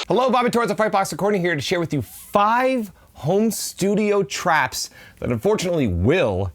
Hello, Bobby Torres of Frightbox Recording here to share with you 5 home studio traps that unfortunately will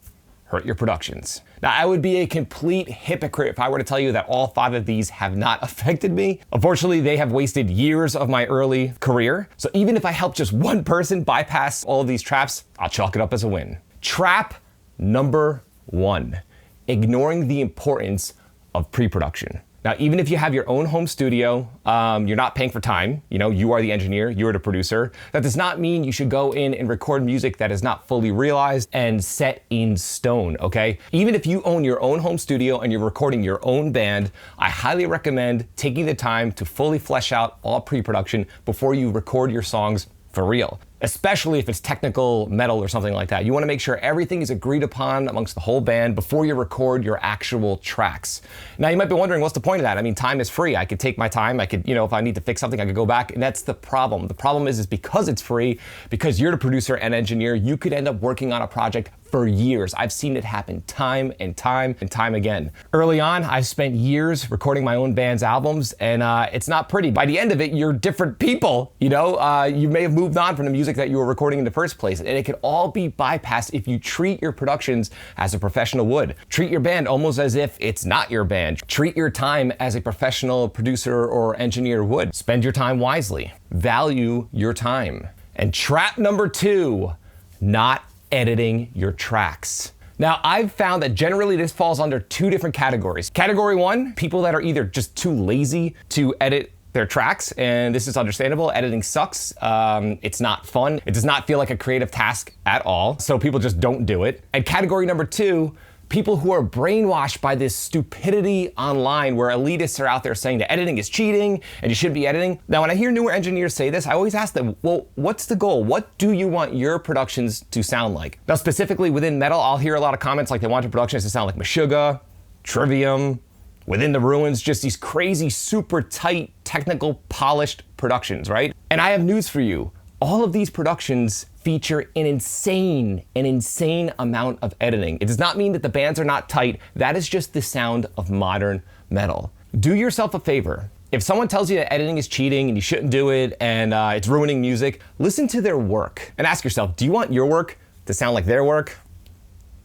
hurt your productions. Now, I would be a complete hypocrite if I were to tell you that all 5 of these have not affected me. Unfortunately, they have wasted years of my early career. So even if I help just one person bypass all of these traps, I'll chalk it up as a win. Trap number 1, ignoring the importance of pre-production. Now, even if you have your own home studio, you're not paying for time. You know, you are the engineer, you're the producer. That does not mean you should go in and record music that is not fully realized and set in stone, okay? Even if you own your own home studio and you're recording your own band, I highly recommend taking the time to fully flesh out all pre-production before you record your songs for real. Especially if it's technical metal or something like that. You wanna make sure everything is agreed upon amongst the whole band before you record your actual tracks. Now you might be wondering, what's the point of that? I mean, time is free. I could take my time. I could, if I need to fix something, I could go back, and that's the problem. The problem is because it's free, because you're the producer and engineer, you could end up working on a project for years. I've seen it happen time and time and time again. Early on, I've spent years recording my own band's albums, and it's not pretty. By the end of it, you're different people, you may have moved on from the music that you were recording in the first place, and it could all be bypassed if you treat your productions as a professional would. Treat your band almost as if it's not your band. Treat your time as a professional producer or engineer would. Spend your time wisely. Value your time. And trap number 2, not editing your tracks. Now, I've found that generally this falls under 2 different categories. Category 1, people that are either just too lazy to edit their tracks, and this is understandable. Editing sucks. It's not fun. It does not feel like a creative task at all, so people just don't do it. And category number 2, people who are brainwashed by this stupidity online where elitists are out there saying that editing is cheating and you shouldn't be editing. Now, when I hear newer engineers say this, I always ask them, well, what's the goal? What do you want your productions to sound like? Now, specifically within metal, I'll hear a lot of comments like they want your productions to sound like Meshuggah, Trivium, Within the Ruins, just these crazy, super tight, technical, polished productions, right? And I have news for you. All of these productions feature an insane amount of editing. It does not mean that the bands are not tight. That is just the sound of modern metal. Do yourself a favor. If someone tells you that editing is cheating and you shouldn't do it and it's ruining music, listen to their work and ask yourself, do you want your work to sound like their work?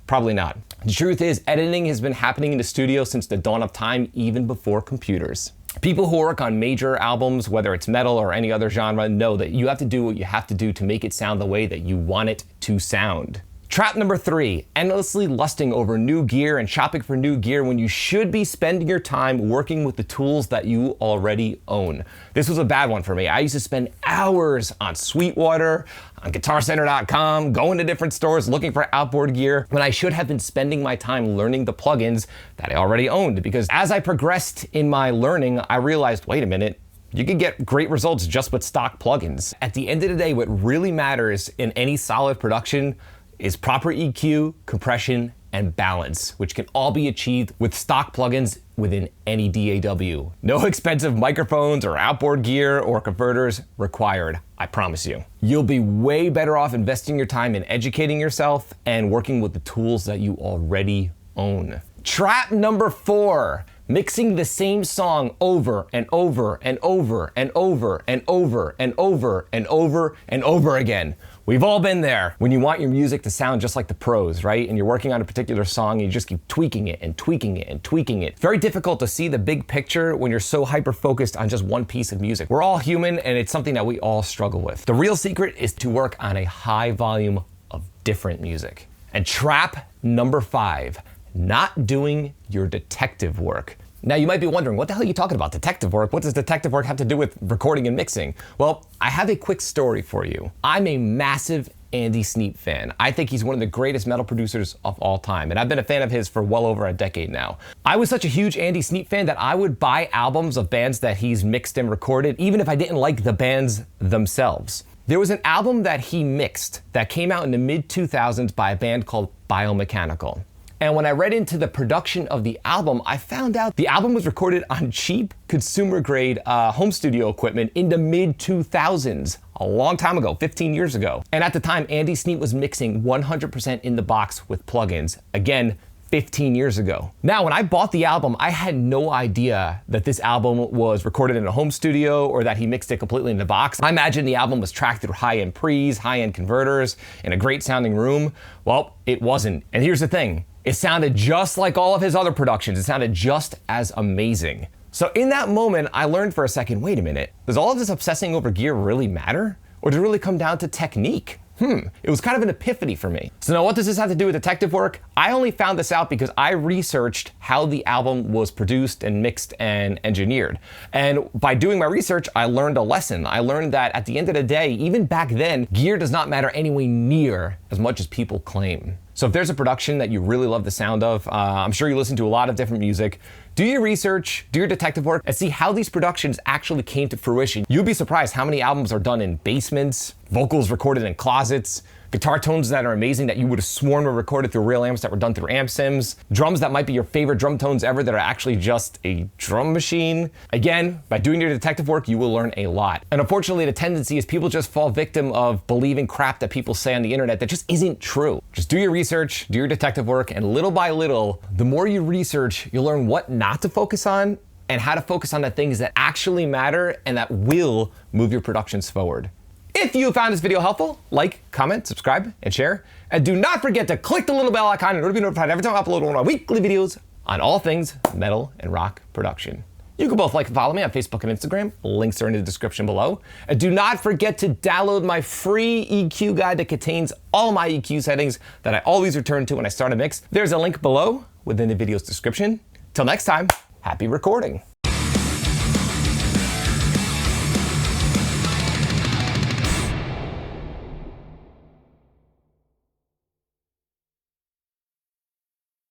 Probably not. The truth is, editing has been happening in the studio since the dawn of time, even before computers. People who work on major albums, whether it's metal or any other genre, know that you have to do what you have to do to make it sound the way that you want it to sound. Trap number 3, endlessly lusting over new gear and shopping for new gear when you should be spending your time working with the tools that you already own. This was a bad one for me. I used to spend hours on Sweetwater, on GuitarCenter.com, going to different stores looking for outboard gear, when I should have been spending my time learning the plugins that I already owned. Because as I progressed in my learning, I realized, wait a minute, you can get great results just with stock plugins. At the end of the day, what really matters in any solid production is proper EQ, compression, and balance, which can all be achieved with stock plugins within any DAW. No expensive microphones or outboard gear or converters required, I promise you. You'll be way better off investing your time in educating yourself and working with the tools that you already own. Trap number 4, mixing the same song over and over and over and over and over and over and over and over again. We've all been there when you want your music to sound just like the pros, right? And you're working on a particular song and you just keep tweaking it and tweaking it and tweaking it. Very difficult to see the big picture when you're so hyper-focused on just one piece of music. We're all human and it's something that we all struggle with. The real secret is to work on a high volume of different music. And trap number 5, not doing your detective work. Now you might be wondering, what the hell are you talking about? Detective work? What does detective work have to do with recording and mixing? Well, I have a quick story for you. I'm a massive Andy Sneap fan. I think he's one of the greatest metal producers of all time, and I've been a fan of his for well over a decade now. I was such a huge Andy Sneap fan that I would buy albums of bands that he's mixed and recorded, even if I didn't like the bands themselves. There was an album that he mixed that came out in the mid-2000s by a band called Biomechanical. And when I read into the production of the album, I found out the album was recorded on cheap, consumer-grade home studio equipment in the mid-2000s, a long time ago, 15 years ago. And at the time, Andy Sneap was mixing 100% in the box with plugins. Again, 15 years ago. Now, when I bought the album, I had no idea that this album was recorded in a home studio or that he mixed it completely in the box. I imagined the album was tracked through high-end pre's, high-end converters, in a great sounding room. Well, it wasn't. And here's the thing, it sounded just like all of his other productions. It sounded just as amazing. So in that moment, I learned for a second, wait a minute, does all of this obsessing over gear really matter? Or does it really come down to technique? It was kind of an epiphany for me. So now what does this have to do with detective work? I only found this out because I researched how the album was produced and mixed and engineered. And by doing my research, I learned a lesson. I learned that at the end of the day, even back then, gear does not matter anywhere near as much as people claim. So if there's a production that you really love the sound of, I'm sure you listen to a lot of different music, do your research, do your detective work, and see how these productions actually came to fruition. You'd be surprised how many albums are done in basements, vocals recorded in closets, guitar tones that are amazing that you would have sworn were recorded through real amps that were done through amp sims, drums that might be your favorite drum tones ever that are actually just a drum machine. Again, by doing your detective work, you will learn a lot. And unfortunately, the tendency is people just fall victim of believing crap that people say on the internet that just isn't true. Just do your research, do your detective work, and little by little, the more you research, you'll learn what not to focus on and how to focus on the things that actually matter and that will move your productions forward. If you found this video helpful, like, comment, subscribe, and share. And do not forget to click the little bell icon in order to be notified every time I upload one of my weekly videos on all things metal and rock production. You can both like and follow me on Facebook and Instagram. Links are in the description below. And do not forget to download my free EQ guide that contains all my EQ settings that I always return to when I start a mix. There's a link below within the video's description. Till next time, happy recording.